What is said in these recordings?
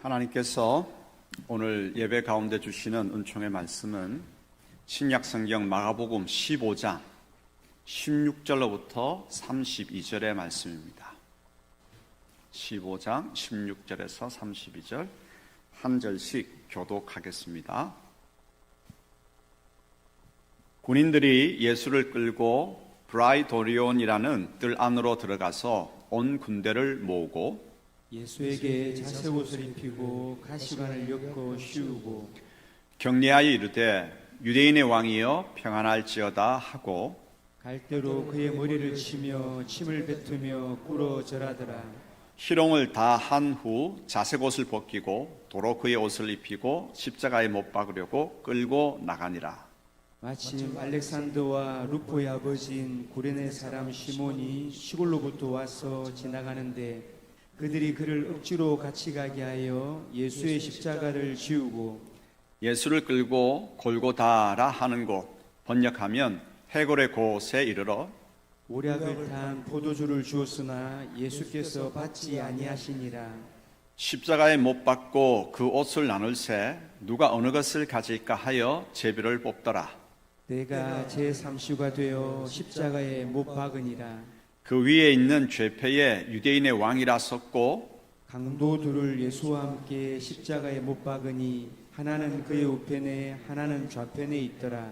하나님께서 오늘 예배 가운데 주시는 은총의 말씀은 신약성경 마가복음 15장 16절로부터 32절의 말씀입니다. 15장 16절에서 32절 한 절씩 교독하겠습니다. 군인들이 예수를 끌고 브라이도리온이라는 뜰 안으로 들어가서 온 군대를 모으고 예수에게 자색옷을 입히고 가시관을 엮어 씌우고 격려하여 이르되 유대인의 왕이여 평안할지어다 하고 갈대로 그의 머리를 치며 침을 뱉으며 꿇어 절하더라. 희롱을 다 한 후 자색옷을 벗기고 도로 그의 옷을 입히고 십자가에 못 박으려고 끌고 나가니라. 마침 알렉산더와 루포의 아버지인 구레네 사람 시몬이 시골로부터 와서 지나가는데 그들이 그를 억지로 같이 가게 하여 예수의 십자가를 지우고 예수를 끌고 골고다라 하는 곳 번역하면 해골의 곳에 이르러 오략을 탄 포도주를 주었으나 예수께서 받지 아니하시니라. 십자가에 못 박고 그 옷을 나눌새 누가 어느 것을 가질까 하여 제비를 뽑더라. 내가 제3시가 되어 십자가에 못 박으니라. 그 위에 있는 죄패에 유대인의 왕이라 썼고 강도 둘을 예수와 함께 십자가에 못 박으니 하나는 그의 우편에 하나는 좌편에 있더라.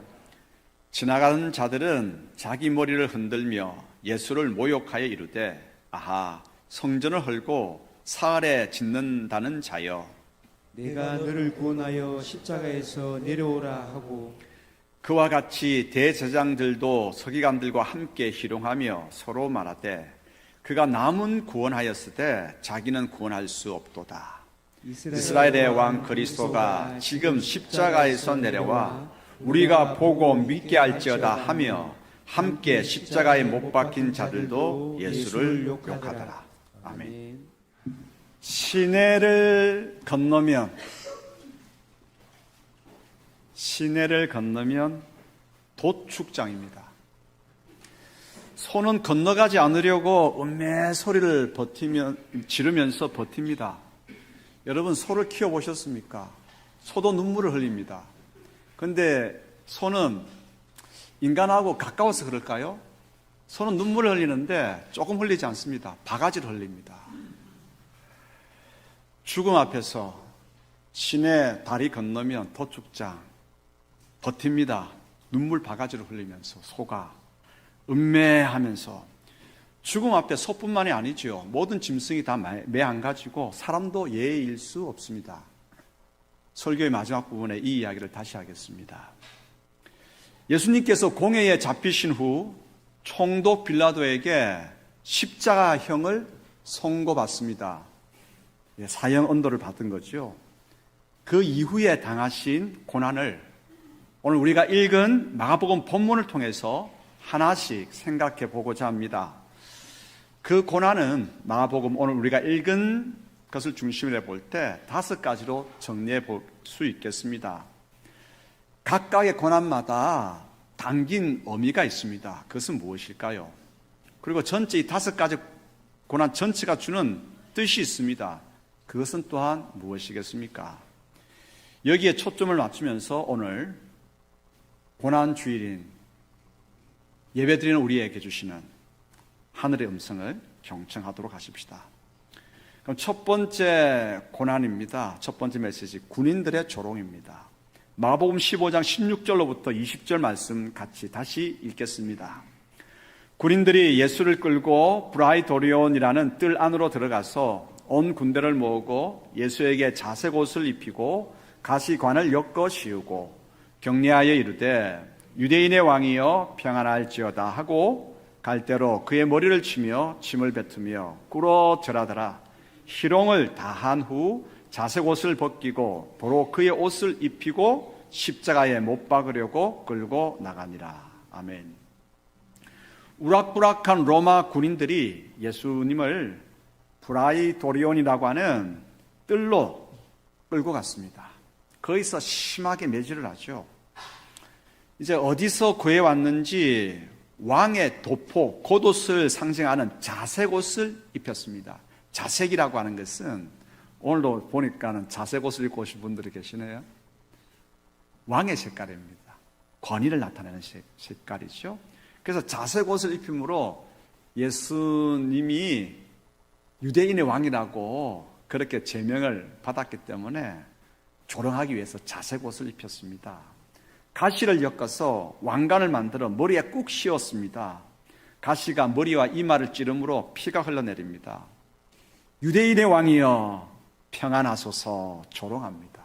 지나가는 자들은 자기 머리를 흔들며 예수를 모욕하여 이르되 아하 성전을 헐고 사흘에 짓는다는 자여 내가 너를 구원하여 십자가에서 내려오라 하고 그와 같이 대제장들도 서기관들과 함께 희롱하며 서로 말하되 그가 남은 구원하였으되 자기는 구원할 수 없도다. 이스라엘의 왕 그리스도가 지금 십자가에서 내려와 우리가 보고 믿게 할지어다 하며 함께 십자가에 못 박힌 자들도 예수를 욕하더라. 아멘. 시내를 건너면 도축장입니다. 소는 건너가지 않으려고 음매 소리를 지르면서 버팁니다. 여러분 소를 키워보셨습니까? 소도 눈물을 흘립니다. 그런데 소는 인간하고 가까워서 그럴까요? 소는 눈물을 흘리는데 조금 흘리지 않습니다. 바가지를 흘립니다. 죽음 앞에서 시내 다리 건너면 도축장 버팁니다. 눈물 바가지를 흘리면서 소가 음매하면서 죽음 앞에 소뿐만이 아니죠. 모든 짐승이 다 매 안 가지고 사람도 예일 수 없습니다. 설교의 마지막 부분에 이 이야기를 다시 하겠습니다. 예수님께서 공회에 잡히신 후 총독 빌라도에게 십자가형을 선고받습니다. 사형 언도를 받은 거죠. 그 이후에 당하신 고난을 오늘 우리가 읽은 마가복음 본문을 통해서 하나씩 생각해 보고자 합니다. 그 고난은 마가복음 오늘 우리가 읽은 것을 중심으로 볼 때 5가지로 정리해 볼 수 있겠습니다. 각각의 고난마다 담긴 의미가 있습니다. 그것은 무엇일까요? 그리고 전체 이 5가지 고난 전체가 주는 뜻이 있습니다. 그것은 또한 무엇이겠습니까? 여기에 초점을 맞추면서 오늘 고난주일인 예배드리는 우리에게 주시는 하늘의 음성을 경청하도록 하십시다. 그럼 첫 번째 고난입니다. 첫 번째 메시지 군인들의 조롱입니다. 마가복음 15장 16절로부터 20절 말씀 같이 다시 읽겠습니다. 군인들이 예수를 끌고 브라이도리온이라는 뜰 안으로 들어가서 온 군대를 모으고 예수에게 자색옷을 입히고 가시관을 엮어 씌우고 격려하여 이르되 유대인의 왕이여 평안할지어다 하고 갈대로 그의 머리를 치며 침을 뱉으며 꿇어 절하더라. 희롱을 다 한 후 자색옷을 벗기고 도로 그의 옷을 입히고 십자가에 못 박으려고 끌고 나가니라. 아멘. 우락부락한 로마 군인들이 예수님을 브라이도리온이라고 하는 뜰로 끌고 갔습니다. 거기서 심하게 매질을 하죠. 이제 어디서 구해왔는지 왕의 도포, 겉옷을 상징하는 자색옷을 입혔습니다. 자색이라고 하는 것은 오늘도 보니까는 자색 옷을 입고 오신 분들이 계시네요. 왕의 색깔입니다. 권위를 나타내는 색깔이죠. 그래서 자색 옷을 입힘으로 예수님이 유대인의 왕이라고 그렇게 제명을 받았기 때문에 조롱하기 위해서 자색 옷을 입혔습니다. 가시를 엮어서 왕관을 만들어 머리에 꾹 씌웠습니다. 가시가 머리와 이마를 찌르므로 피가 흘러내립니다. 유대인의 왕이여 평안하소서 조롱합니다.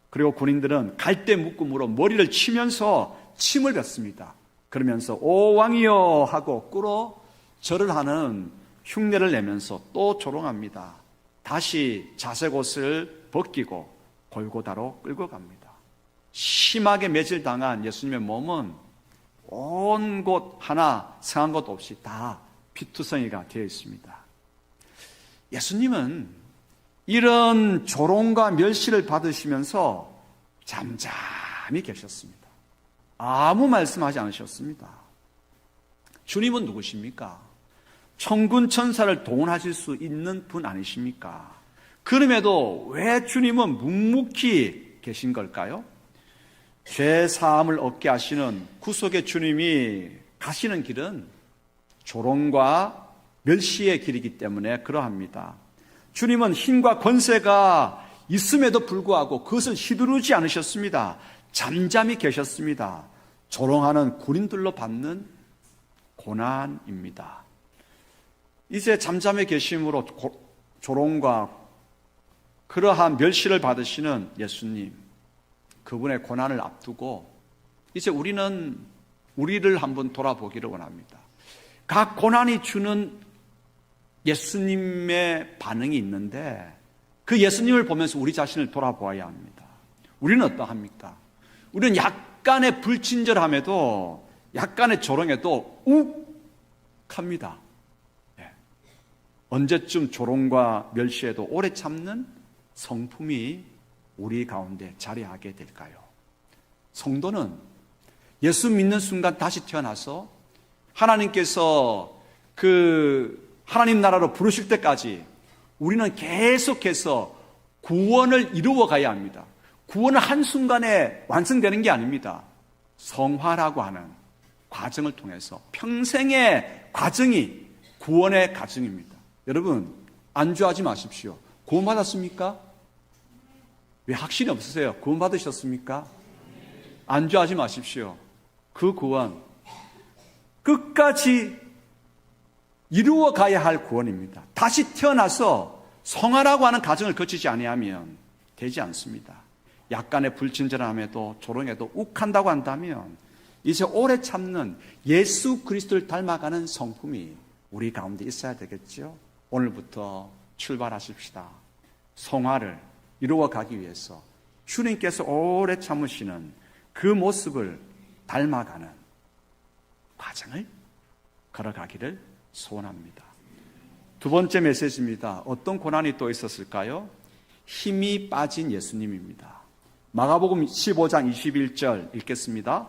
그리고 군인들은 갈대 묶음으로 머리를 치면서 침을 뱉습니다. 그러면서 오 왕이여 하고 꿇어 절을 하는 흉내를 내면서 또 조롱합니다. 다시 자색 옷을 벗기고 골고다로 끌고 갑니다. 심하게 매질당한 예수님의 몸은 온 곳 하나 상한 것 없이 다 피투성이가 되어 있습니다. 예수님은 이런 조롱과 멸시를 받으시면서 잠잠히 계셨습니다. 아무 말씀하지 않으셨습니다. 주님은 누구십니까? 천군 천사를 동원하실 수 있는 분 아니십니까? 그럼에도 왜 주님은 묵묵히 계신 걸까요? 죄 사함을 얻게 하시는 구속의 주님이 가시는 길은 조롱과 멸시의 길이기 때문에 그러합니다. 주님은 힘과 권세가 있음에도 불구하고 그것을 휘두르지 않으셨습니다. 잠잠히 계셨습니다. 조롱하는 군인들로 받는 고난입니다. 이제 잠잠히 계심으로 조롱과 그러한 멸시를 받으시는 예수님, 그분의 고난을 앞두고 이제 우리를 한번 돌아보기를 원합니다. 각 고난이 주는 예수님의 반응이 있는데 그 예수님을 보면서 우리 자신을 돌아보아야 합니다. 우리는 어떠합니까? 우리는 약간의 불친절함에도 약간의 조롱에도 욱합니다. 언제쯤 조롱과 멸시에도 오래 참는 성품이 우리 가운데 자리하게 될까요? 성도는 예수 믿는 순간 다시 태어나서 하나님께서 하나님 나라로 부르실 때까지 우리는 계속해서 구원을 이루어 가야 합니다. 구원은 한순간에 완성되는 게 아닙니다. 성화라고 하는 과정을 통해서 평생의 과정이 구원의 과정입니다. 여러분, 안주하지 마십시오. 구원받았습니까? 왜 확신이 없으세요? 구원받으셨습니까? 안주하지 마십시오. 그 구원 끝까지 이루어 가야 할 구원입니다. 다시 태어나서 성화라고 하는 과정을 거치지 아니하면 되지 않습니다. 약간의 불친절함에도 조롱에도 욱한다고 한다면 이제 오래 참는 예수 그리스도를 닮아가는 성품이 우리 가운데 있어야 되겠죠. 오늘부터 출발하십시다. 성화를 이루어 가기 위해서 주님께서 오래 참으시는 그 모습을 닮아가는 과정을 걸어가기를 소원합니다. 두 번째 메시지입니다. 어떤 고난이 또 있었을까요? 힘이 빠진 예수님입니다. 마가복음 15장 21절 읽겠습니다.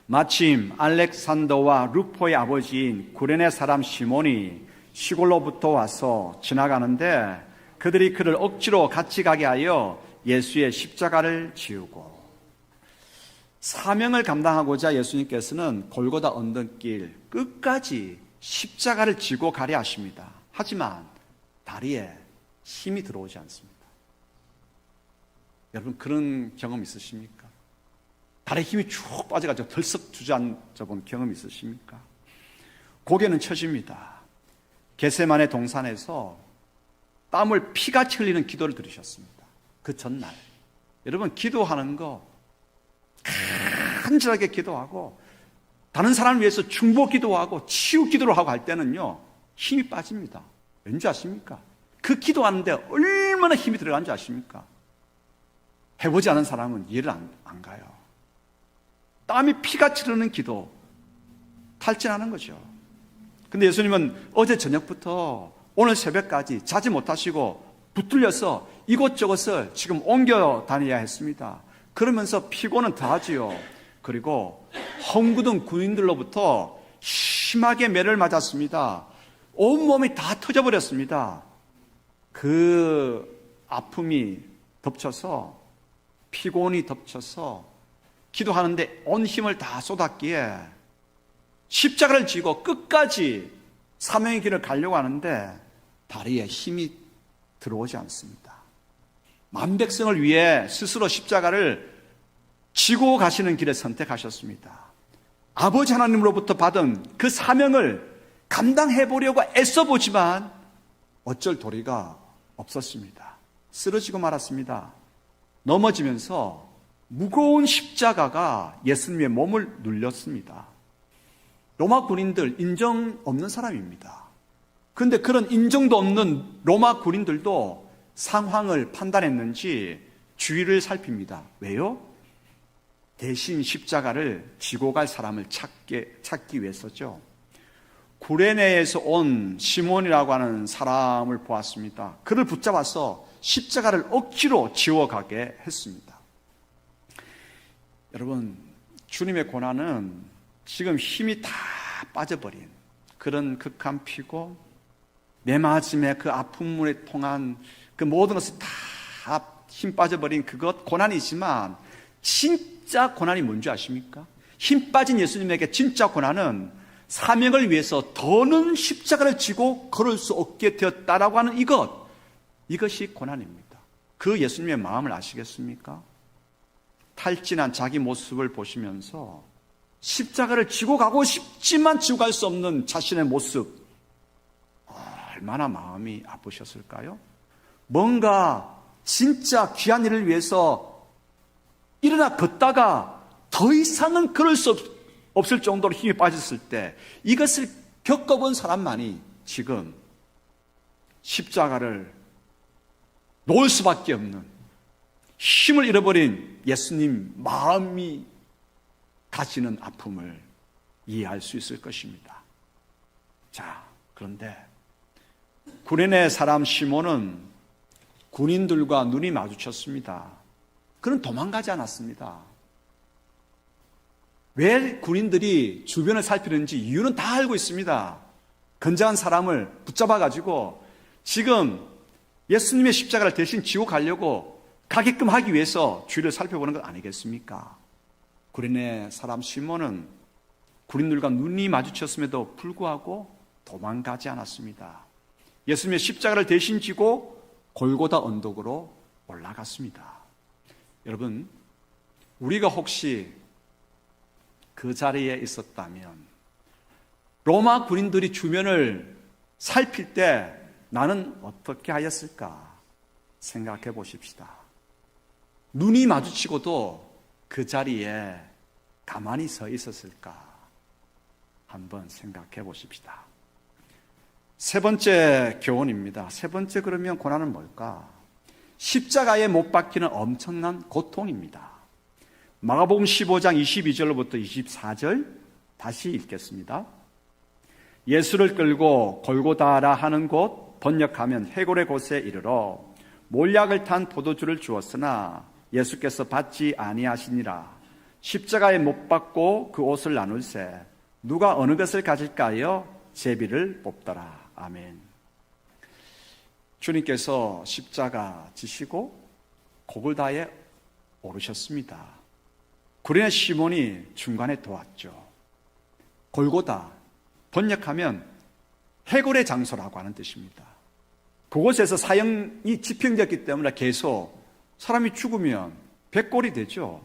마침 알렉산더와 루포의 아버지인 구레네 사람 시몬이 시골로부터 와서 지나가는데 그들이 그를 억지로 같이 가게 하여 예수의 십자가를 지우고, 사명을 감당하고자 예수님께서는 골고다 언덕길 끝까지 십자가를 지고 가려 하십니다. 하지만 다리에 힘이 들어오지 않습니다. 여러분, 그런 경험 있으십니까? 다리에 힘이 쭉 빠져가지고 덜썩 주저앉아 본 경험 있으십니까? 고개는 처집니다. 겟세마네 동산에서 땀을 피같이 흘리는 기도를 들으셨습니다. 그 전날 여러분, 기도하는 거 간절하게 기도하고 다른 사람을 위해서 중보 기도하고 치유 기도를 하고 할 때는요, 힘이 빠집니다. 왠지 아십니까? 그 기도하는데 얼마나 힘이 들어간지 아십니까? 해보지 않은 사람은 이해를 안 가요. 땀이 피같이 흐르는 기도, 탈진하는 거죠. 근데 예수님은 어제 저녁부터 오늘 새벽까지 자지 못하시고 붙들려서 이곳저곳을 지금 옮겨 다녀야 했습니다. 그러면서 피곤은 더하지요. 그리고 헝구든 군인들로부터 심하게 매를 맞았습니다. 온몸이 다 터져버렸습니다. 그 아픔이 덮쳐서, 피곤이 덮쳐서 기도하는데 온 힘을 다 쏟았기에 십자가를 지고 끝까지 사명의 길을 가려고 하는데 다리에 힘이 들어오지 않습니다. 만백성을 위해 스스로 십자가를 지고 가시는 길을 선택하셨습니다. 아버지 하나님으로부터 받은 그 사명을 감당해 보려고 애써보지만 어쩔 도리가 없었습니다. 쓰러지고 말았습니다. 넘어지면서 무거운 십자가가 예수님의 몸을 눌렸습니다. 로마 군인들 인정 없는 사람입니다. 그런데 그런 인정도 없는 로마 군인들도 상황을 판단했는지 주위를 살핍니다. 왜요? 대신 십자가를 지고 갈 사람을 찾기 위해서죠. 구레네에서 온 시몬이라고 하는 사람을 보았습니다. 그를 붙잡아서 십자가를 억지로 지워가게 했습니다. 여러분, 주님의 고난은 지금 힘이 다 빠져버린 그런 극한 피고 내 마음에 그 아픔물에 통한 그 모든 것을 다 힘 빠져버린 그것 고난이지만 진짜 고난이 뭔지 아십니까? 힘 빠진 예수님에게 진짜 고난은 사명을 위해서 더는 십자가를 지고 걸을 수 없게 되었다라고 하는 이것이 고난입니다. 그 예수님의 마음을 아시겠습니까? 탈진한 자기 모습을 보시면서 십자가를 지고 가고 싶지만 지고 갈 수 없는 자신의 모습, 얼마나 마음이 아프셨을까요? 뭔가 진짜 귀한 일을 위해서 일어나 걷다가 더 이상은 걸을 수 없을 정도로 힘이 빠졌을 때 이것을 겪어본 사람만이 지금 십자가를 놓을 수밖에 없는 힘을 잃어버린 예수님 마음이 가지는 아픔을 이해할 수 있을 것입니다. 자, 그런데 구레네 사람 시몬은 군인들과 눈이 마주쳤습니다. 그는 도망가지 않았습니다. 왜 군인들이 주변을 살피는지 이유는 다 알고 있습니다. 건장한 사람을 붙잡아가지고 지금 예수님의 십자가를 대신 지고 가려고 가게끔 하기 위해서 주위를 살펴보는 것 아니겠습니까? 구레네 사람 시몬은 군인들과 눈이 마주쳤음에도 불구하고 도망가지 않았습니다. 예수님의 십자가를 대신 지고 골고다 언덕으로 올라갔습니다. 여러분, 우리가 혹시 그 자리에 있었다면 로마 군인들이 주변을 살필 때 나는 어떻게 하였을까 생각해 보십시다. 눈이 마주치고도 그 자리에 가만히 서 있었을까 한번 생각해 보십시다. 세 번째 교훈입니다. 세 번째 그러면 고난은 뭘까? 십자가에 못 박히는 엄청난 고통입니다. 마가복음 15장 22절로부터 24절 다시 읽겠습니다. 예수를 끌고 골고다라 하는 곳, 번역하면 해골의 곳에 이르러 몰약을 탄 포도주를 주었으나 예수께서 받지 아니하시니라. 십자가에 못 박고 그 옷을 나눌세 누가 어느 것을 가질까요? 제비를 뽑더라. 아멘. 주님께서 십자가 지시고 골고다에 오르셨습니다. 구레네 시몬이 중간에 도왔죠. 골고다, 번역하면 해골의 장소라고 하는 뜻입니다. 그곳에서 사형이 집행되었기 때문에 계속 사람이 죽으면 백골이 되죠.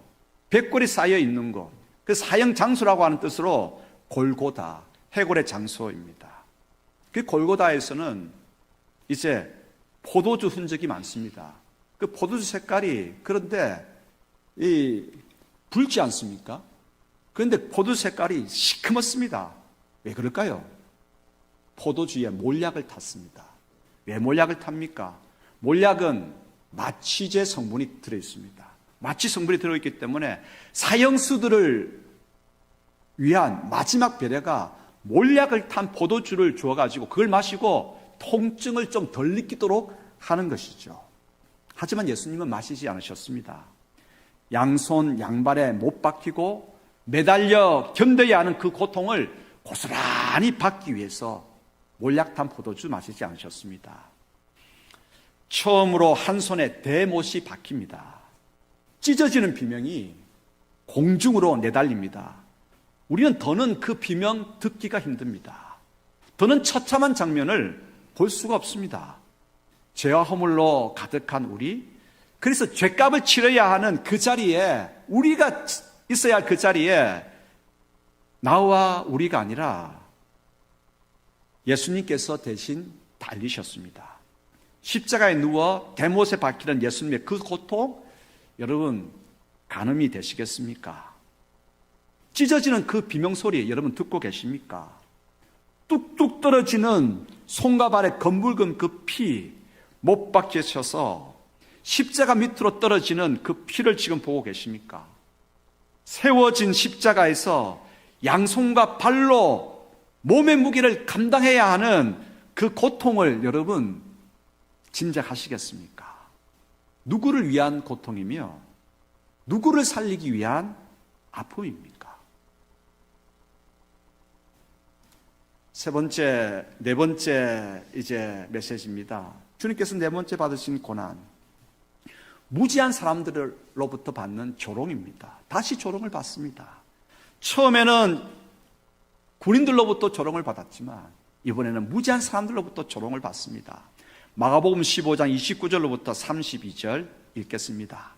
백골이 쌓여 있는 곳, 그 사형 장소라고 하는 뜻으로 골고다, 해골의 장소입니다. 그 골고다에서는 이제 포도주 흔적이 많습니다. 그 포도주 색깔이 그런데 붉지 않습니까? 그런데 포도주 색깔이 시커멓습니다. 왜 그럴까요? 포도주에 몰약을 탔습니다. 왜 몰약을 탑니까? 몰약은 마취제 성분이 들어있습니다. 마취 성분이 들어있기 때문에 사형수들을 위한 마지막 배려가 몰약을 탄 포도주를 주어가지고 그걸 마시고 통증을 좀 덜 느끼도록 하는 것이죠. 하지만 예수님은 마시지 않으셨습니다. 양손 양발에 못 박히고 매달려 견뎌야 하는 그 고통을 고스란히 받기 위해서 몰약 탄 포도주 마시지 않으셨습니다. 처음으로 한 손에 대못이 박힙니다. 찢어지는 비명이 공중으로 내달립니다. 우리는 더는 그 비명 듣기가 힘듭니다. 더는 처참한 장면을 볼 수가 없습니다. 죄와 허물로 가득한 우리, 그래서 죄값을 치러야 하는 그 자리에, 우리가 있어야 할 그 자리에 나와 우리가 아니라 예수님께서 대신 달리셨습니다. 십자가에 누워 대못에 박히는 예수님의 그 고통, 여러분 가늠이 되시겠습니까? 찢어지는 그 비명소리 여러분 듣고 계십니까? 뚝뚝 떨어지는 손과 발에 검붉은 그 피, 못 박히셔서 십자가 밑으로 떨어지는 그 피를 지금 보고 계십니까? 세워진 십자가에서 양손과 발로 몸의 무게를 감당해야 하는 그 고통을 여러분 짐작하시겠습니까? 누구를 위한 고통이며 누구를 살리기 위한 아픔입니까? 네 번째 이제 메시지입니다. 주님께서 네 번째 받으신 고난, 무지한 사람들로부터 받는 조롱입니다. 다시 조롱을 받습니다. 처음에는 군인들로부터 조롱을 받았지만 이번에는 무지한 사람들로부터 조롱을 받습니다. 마가복음 15장 29절로부터 32절 읽겠습니다.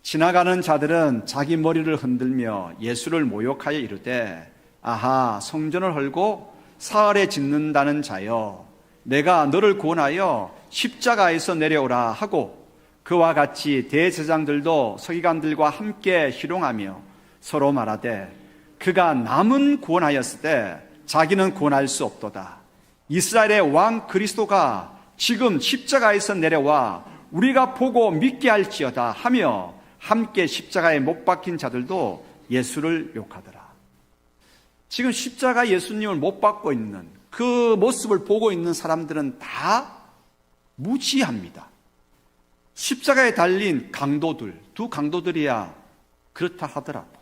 지나가는 자들은 자기 머리를 흔들며 예수를 모욕하여 이르되, 아하, 성전을 헐고 사흘에 짓는다는 자여, 내가 너를 구원하여 십자가에서 내려오라 하고, 그와 같이 대제사장들도 서기관들과 함께 희롱하며 서로 말하되, 그가 남은 구원하였을 때 자기는 구원할 수 없도다. 이스라엘의 왕 그리스도가 지금 십자가에서 내려와 우리가 보고 믿게 할지어다 하며 함께 십자가에 못 박힌 자들도 예수를 욕하더라. 지금 십자가 예수님을 못 박고 있는 그 모습을 보고 있는 사람들은 다 무지합니다. 십자가에 달린 강도들, 두 강도들이야 그렇다 하더라도,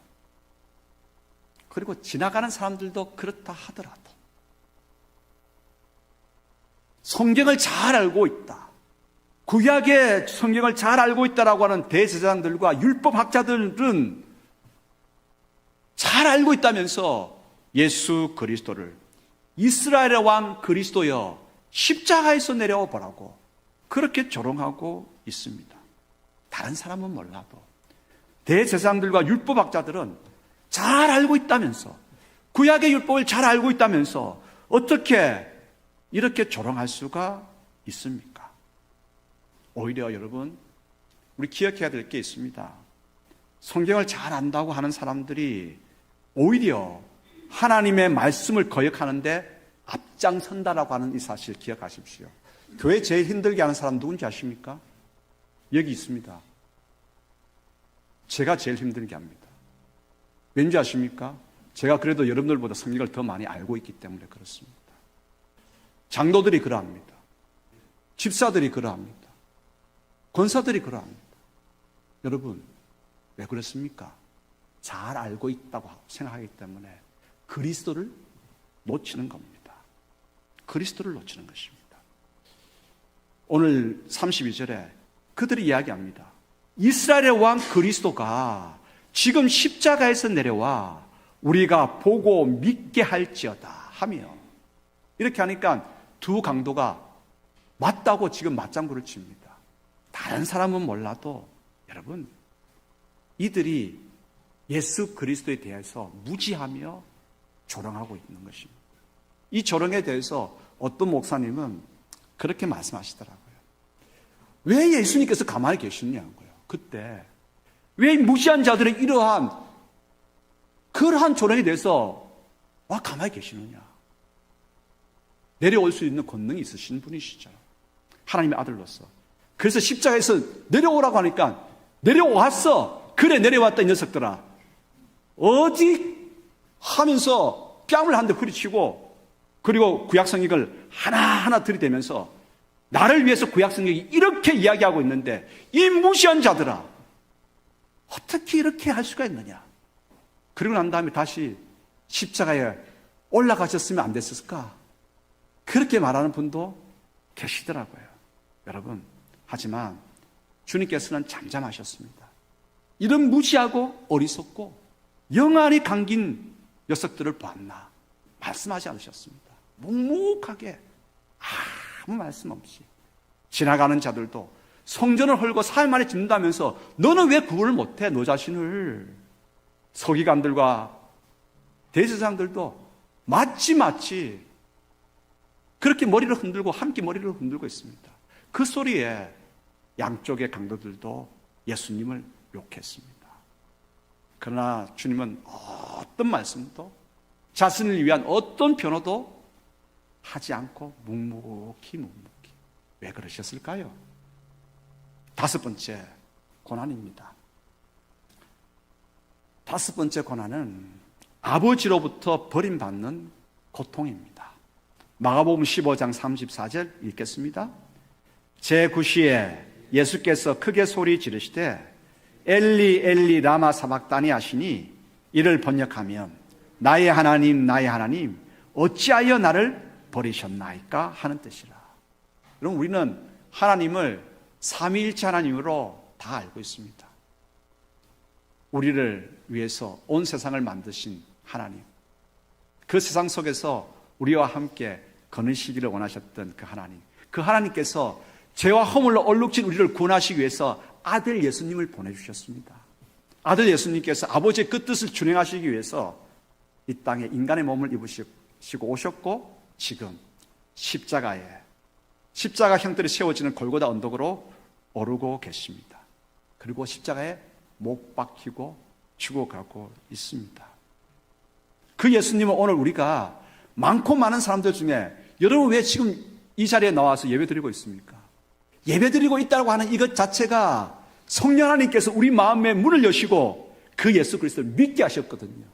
그리고 지나가는 사람들도 그렇다 하더라도, 성경을 잘 알고 있다, 구약의 성경을 잘 알고 있다라고 하는 대제사장들과 율법학자들은 잘 알고 있다면서 예수 그리스도를 이스라엘의 왕 그리스도여 십자가에서 내려와 보라고 그렇게 조롱하고 있습니다. 다른 사람은 몰라도 대제사장들과 율법학자들은 잘 알고 있다면서, 구약의 율법을 잘 알고 있다면서 어떻게 이렇게 조롱할 수가 있습니까? 오히려 여러분, 우리 기억해야 될 게 있습니다. 성경을 잘 안다고 하는 사람들이 오히려 하나님의 말씀을 거역하는데 앞장선다라고 하는 이 사실 기억하십시오. 교회 제일 힘들게 하는 사람 누군지 아십니까? 여기 있습니다. 제가 제일 힘들게 합니다. 왠지 아십니까? 제가 그래도 여러분들보다 성경을 더 많이 알고 있기 때문에 그렇습니다. 장로들이 그러합니다. 집사들이 그러합니다. 권사들이 그러합니다. 여러분, 왜 그렇습니까? 잘 알고 있다고 생각하기 때문에 그리스도를 놓치는 겁니다. 그리스도를 놓치는 것입니다. 오늘 32절에 그들이 이야기합니다. 이스라엘의 왕 그리스도가 지금 십자가에서 내려와 우리가 보고 믿게 할지어다 하며, 이렇게 하니까 두 강도가 맞다고 지금 맞장구를 칩니다. 다른 사람은 몰라도 여러분, 이들이 예수 그리스도에 대해서 무지하며 조롱하고 있는 것입니다. 이 조롱에 대해서 어떤 목사님은 그렇게 말씀하시더라고요. 왜 예수님께서 가만히 계시느냐고요. 그때 왜 무지한 자들의 이러한 그러한 조롱에 대해서 와 가만히 계시느냐. 내려올 수 있는 권능이 있으신 분이시죠. 하나님의 아들로서. 그래서 십자가에서 내려오라고 하니까 내려왔어. 그래, 내려왔다 이 녀석들아. 어디 하면서 뺨을 한 대 후리치고, 그리고 구약성경을 하나하나 들이대면서 나를 위해서 구약성경이 이렇게 이야기하고 있는데 이 무시한 자들아, 어떻게 이렇게 할 수가 있느냐. 그리고 난 다음에 다시 십자가에 올라가셨으면 안 됐을까? 그렇게 말하는 분도 계시더라고요. 여러분, 하지만 주님께서는 잠잠하셨습니다. 이런 무지하고 어리석고 영안이 감긴 녀석들을 보았나 말씀하지 않으셨습니다. 묵묵하게 아무 말씀 없이 지나가는 자들도 성전을 헐고 4일 만에 짓는다면서 너는 왜 구원을 못해? 너 자신을. 서기관들과 대제사장들도 마치 그렇게 머리를 흔들고 함께 머리를 흔들고 있습니다. 그 소리에 양쪽의 강도들도 예수님을 욕했습니다. 그러나 주님은 어떤 말씀도 자신을 위한 어떤 변호도 하지 않고 묵묵히 왜 그러셨을까요? 5번째 고난입니다. 5번째 고난은 아버지로부터 버림받는 고통입니다. 마가복음 15장 34절 읽겠습니다. 제9시에 예수께서 크게 소리 지르시되 엘리 엘리 라마 사박다니 하시니 이를 번역하면 나의 하나님 어찌하여 나를 버리셨나이까 하는 뜻이라. 여러분, 우리는 하나님을 삼위일체 하나님으로 다 알고 있습니다. 우리를 위해서 온 세상을 만드신 하나님, 그 세상 속에서 우리와 함께 거느시기를 원하셨던 그 하나님, 그 하나님께서 죄와 허물로 얼룩진 우리를 구원하시기 위해서 아들 예수님을 보내주셨습니다. 아들 예수님께서 아버지의 그 뜻을 준행하시기 위해서 이 땅에 인간의 몸을 입으시고 오셨고, 지금 십자가 형들이 세워지는 골고다 언덕으로 오르고 계십니다. 그리고 십자가에 못 박히고 죽어가고 있습니다. 그 예수님은 오늘 우리가 많고 많은 사람들 중에, 여러분 왜 지금 이 자리에 나와서 예배드리고 있습니까? 예배드리고 있다고 하는 이것 자체가 성령 하나님께서 우리 마음에 문을 여시고 그 예수 그리스도를 믿게 하셨거든요.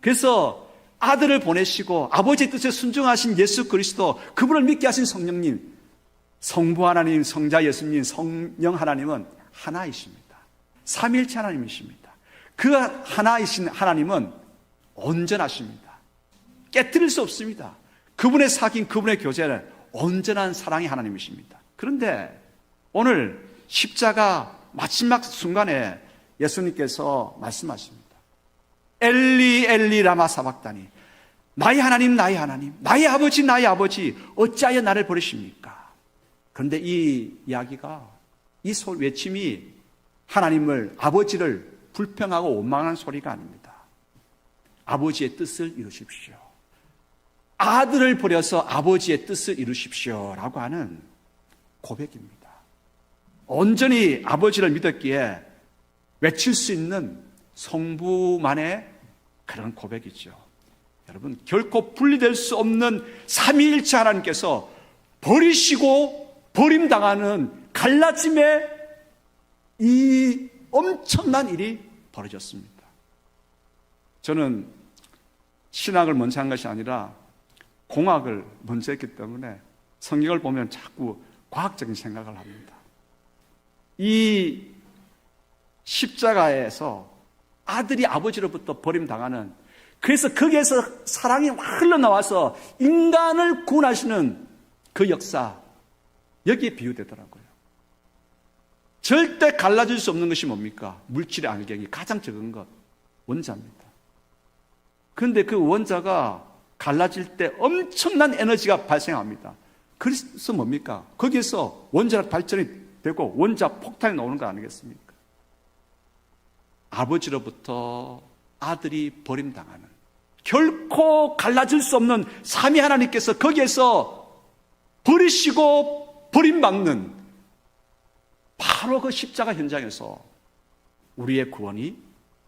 그래서 아들을 보내시고 아버지의 뜻에 순종하신 예수 그리스도, 그분을 믿게 하신 성령님, 성부 하나님, 성자 예수님, 성령 하나님은 하나이십니다. 삼위일체 하나님이십니다. 그 하나이신 하나님은 온전하십니다. 깨뜨릴 수 없습니다. 그분의 사귐, 그분의 교제는 온전한 사랑의 하나님이십니다. 그런데 오늘 십자가 마지막 순간에 예수님께서 말씀하십니다. 엘리 엘리 라마 사박다니, 나의 하나님 나의 아버지 어찌하여 나를 버리십니까? 그런데 이 이야기가, 이 외침이 하나님을, 아버지를 불평하고 원망하는 소리가 아닙니다. 아버지의 뜻을 이루십시오, 아들을 버려서 아버지의 뜻을 이루십시오 라고 하는 고백입니다. 온전히 아버지를 믿었기에 외칠 수 있는 성부만의 그런 고백이죠. 여러분, 결코 분리될 수 없는 삼위일체 하나님께서 버리시고 버림당하는 갈라짐의 이 엄청난 일이 벌어졌습니다. 저는 신학을 먼저 한 것이 아니라 공학을 먼저 했기 때문에 성경을 보면 자꾸 과학적인 생각을 합니다. 이 십자가에서 아들이 아버지로부터 버림당하는, 그래서 거기에서 사랑이 흘러나와서 인간을 구원하시는 그 역사, 여기에 비유되더라고요. 절대 갈라질 수 없는 것이 뭡니까? 물질의 안경이 가장 적은 것, 원자입니다. 그런데 그 원자가 갈라질 때 엄청난 에너지가 발생합니다. 그래서 뭡니까? 거기에서 원자가 발전이 되고 원자 폭탄이 나오는 거 아니겠습니까? 아버지로부터 아들이 버림당하는, 결코 갈라질 수 없는 삼위 하나님께서 거기에서 버리시고 버림받는 바로 그 십자가 현장에서 우리의 구원이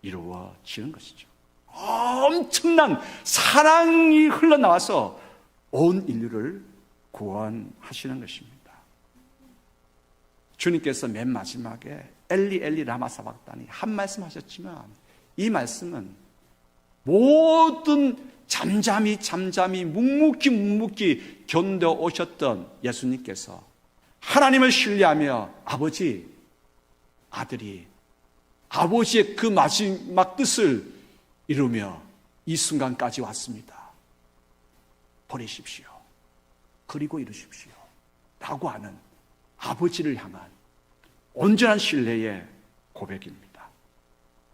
이루어지는 것이죠. 엄청난 사랑이 흘러나와서 온 인류를 구원하시는 것입니다. 주님께서 맨 마지막에 엘리 엘리 라마 사박다니 한 말씀 하셨지만, 이 말씀은 모든 잠잠히 묵묵히 견뎌 오셨던 예수님께서 하나님을 신뢰하며 아들이 아버지의 그 마지막 뜻을 이루며 이 순간까지 왔습니다. 버리십시오, 그리고 이루십시오 라고 하는 아버지를 향한 온전한 신뢰의 고백입니다.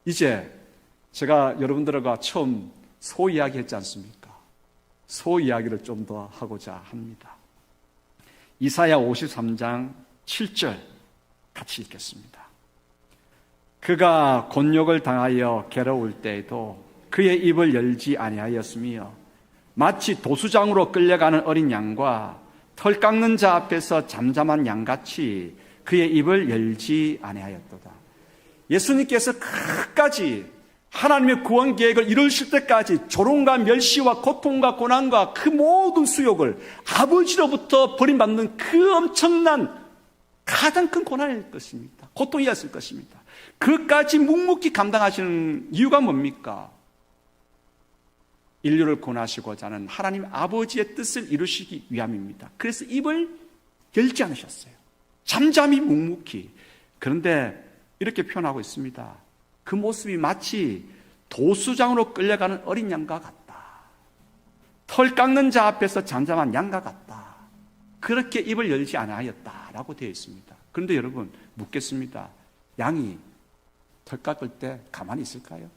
이제 제가 여러분들과 처음 소 이야기 했지 않습니까? 소 이야기를 좀 더 하고자 합니다. 이사야 53장 7절 같이 읽겠습니다. 그가 곤욕을 당하여 괴로울 때에도 그의 입을 열지 아니하였으며 마치 도수장으로 끌려가는 어린 양과 털 깎는 자 앞에서 잠잠한 양같이 그의 입을 열지 아니하였도다. 예수님께서 끝까지 하나님의 구원 계획을 이루실 때까지 조롱과 멸시와 고통과 고난과 그 모든 수욕을 아버지로부터 버림받는 그 엄청난 가장 큰 고난일 것입니다. 고통이었을 것입니다. 그까지 묵묵히 감당하시는 이유가 뭡니까? 인류를 구원하시고자 하는 하나님 아버지의 뜻을 이루시기 위함입니다. 그래서 입을 열지 않으셨어요. 잠잠히 묵묵히. 그런데 이렇게 표현하고 있습니다. 그 모습이 마치 도수장으로 끌려가는 어린 양과 같다. 털 깎는 자 앞에서 잠잠한 양과 같다. 그렇게 입을 열지 않았다라고 되어 있습니다. 그런데 여러분 묻겠습니다. 양이 털 깎을 때 가만히 있을까요?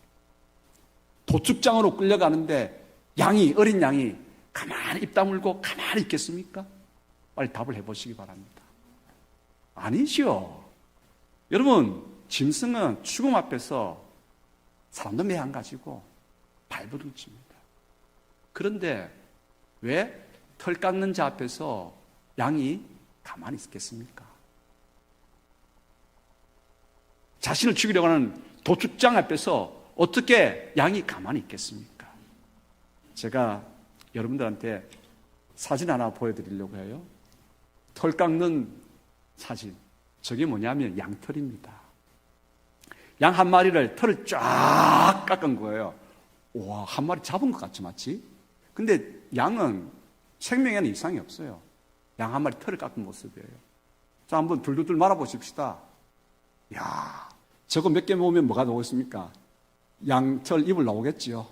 도축장으로 끌려가는데 어린 양이 가만히 입 다물고 가만히 있겠습니까? 빨리 답을 해보시기 바랍니다. 아니죠. 여러분, 짐승은 죽음 앞에서 사람도 매 안 가지고 발버둥칩니다. 그런데 왜 털 깎는 자 앞에서 양이 가만히 있겠습니까? 자신을 죽이려고 하는 도축장 앞에서 어떻게 양이 가만히 있겠습니까? 제가 여러분들한테 사진 하나 보여드리려고 해요. 털 깎는 사진. 저게 뭐냐면 양털입니다. 양 한 마리를 털을 쫙 깎은 거예요. 와, 한 마리 잡은 것 같죠, 마치? 근데 양은 생명에는 이상이 없어요. 양 한 마리 털을 깎은 모습이에요. 자, 한번 둘둘둘 말아보십시다. 이야, 저거 몇 개 모으면 뭐가 나오겠습니까? 양털 이불 나오겠지요.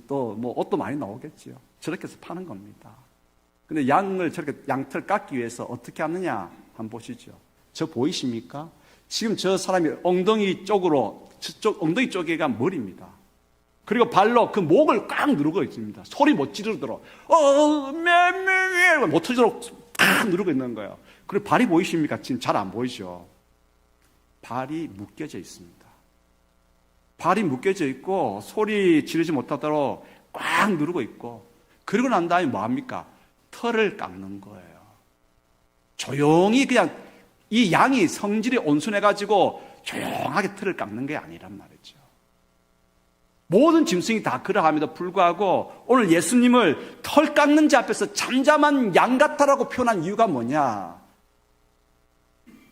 또 뭐 옷도 많이 나오겠지요. 저렇게 해서 파는 겁니다. 근데 양을 저렇게 양털 깎기 위해서 어떻게 하느냐 한번 보시죠. 저 보이십니까? 지금 저 사람이 엉덩이 쪽으로 엉덩이 쪽에가 머리입니다. 그리고 발로 그 목을 꽉 누르고 있습니다. 소리 못 지르도록 못 터지도록 꽉 누르고 있는 거예요. 그리고 발이 보이십니까? 지금 잘 안 보이죠. 발이 묶여져 있습니다. 발이 묶여져 있고 소리 지르지 못하도록 꽉 누르고 있고, 그러고 난 다음에 뭐합니까? 털을 깎는 거예요. 조용히 그냥 이 양이 성질이 온순해가지고 조용하게 털을 깎는 게 아니란 말이죠. 모든 짐승이 다 그러함에도 불구하고 오늘 예수님을 털 깎는 자 앞에서 잠잠한 양 같다라고 표현한 이유가 뭐냐?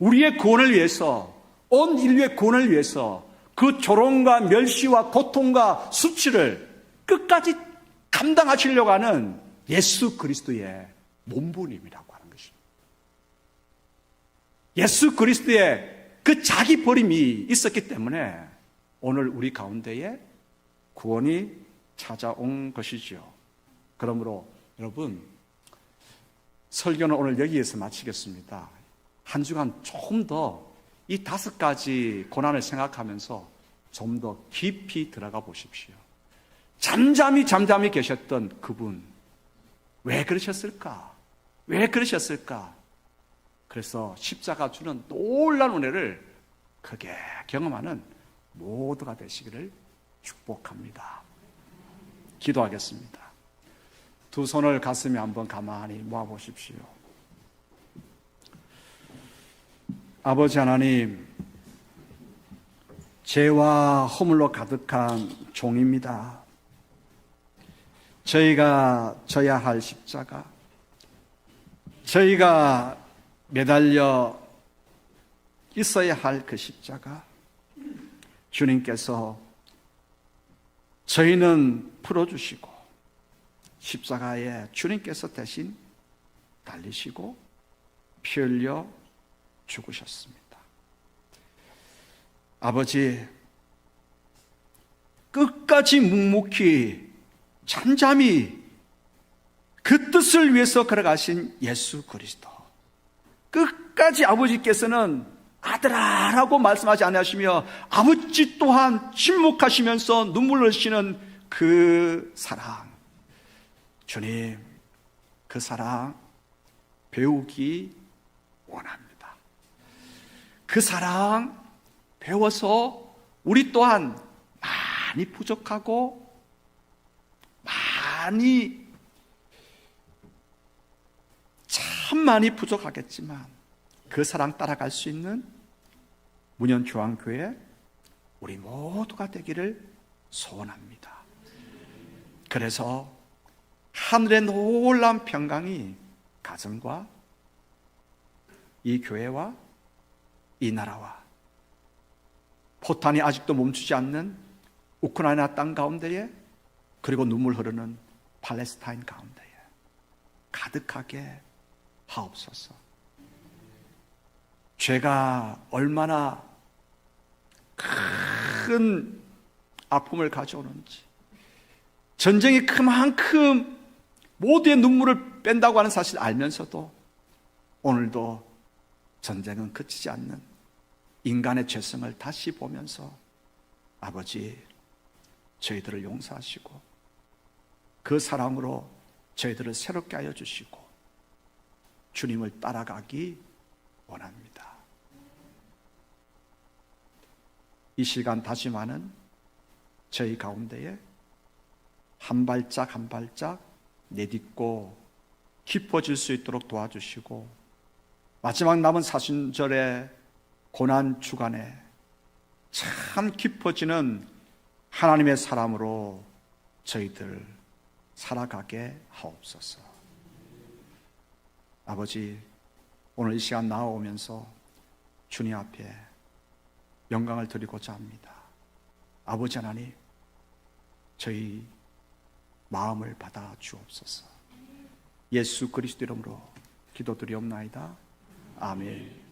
우리의 구원을 위해서, 온 인류의 구원을 위해서 그 조롱과 멸시와 고통과 수치를 끝까지 감당하시려고 하는 예수 그리스도의 몸부림이라고 하는 것입니다. 예수 그리스도의 그 자기 버림이 있었기 때문에 오늘 우리 가운데에 구원이 찾아온 것이죠. 그러므로 여러분, 설교는 오늘 여기에서 마치겠습니다. 한 주간 조금 더 이 5가지 고난을 생각하면서 좀 더 깊이 들어가 보십시오. 잠잠히 계셨던 그분, 왜 그러셨을까? 왜 그러셨을까? 그래서 십자가 주는 놀라운 은혜를 크게 경험하는 모두가 되시기를 축복합니다. 기도하겠습니다. 두 손을 가슴에 한번 가만히 모아보십시오. 아버지 하나님, 죄와 허물로 가득한 종입니다. 저희가 져야 할 십자가, 저희가 매달려 있어야 할 그 십자가, 주님께서 저희는 풀어주시고 십자가에 주님께서 대신 달리시고 피 흘려 죽으셨습니다. 아버지, 끝까지 묵묵히 잠잠히 그 뜻을 위해서 걸어가신 예수 그리스도, 끝까지 끝까지 아버지께서는 아들아라고 말씀하지 않으시며 아버지 또한 침묵하시면서 눈물 흘리시는 그 사랑, 주님, 그 사랑 배우기 원합니다. 그 사랑 배워서 우리 또한 많이 부족하고 참 많이 부족하겠지만 그 사랑 따라갈 수 있는 문현중앙교회 우리 모두가 되기를 소원합니다. 그래서 하늘의 놀라운 평강이 가정과 이 교회와 이 나라와 포탄이 아직도 멈추지 않는 우크라이나 땅 가운데에 그리고 눈물 흐르는 팔레스타인 가운데에 가득하게 하옵소서. 죄가 얼마나 큰 아픔을 가져오는지, 전쟁이 그만큼 모두의 눈물을 뺀다고 하는 사실을 알면서도 오늘도 전쟁은 그치지 않는 인간의 죄성을 다시 보면서 아버지, 저희들을 용서하시고 그 사랑으로 저희들을 새롭게 하여 주시고 주님을 따라가기 원합니다. 이 시간 다짐하는 저희 가운데에 한 발짝 한 발짝 내딛고 깊어질 수 있도록 도와주시고 마지막 남은 사순절의 고난 주간에 참 깊어지는 하나님의 사람으로 저희들 살아가게 하옵소서. 아버지, 오늘 이 시간 나아오면서 주님 앞에 영광을 드리고자 합니다. 아버지 하나님, 저희 마음을 받아 주옵소서. 예수 그리스도 이름으로 기도드리옵나이다. 아멘.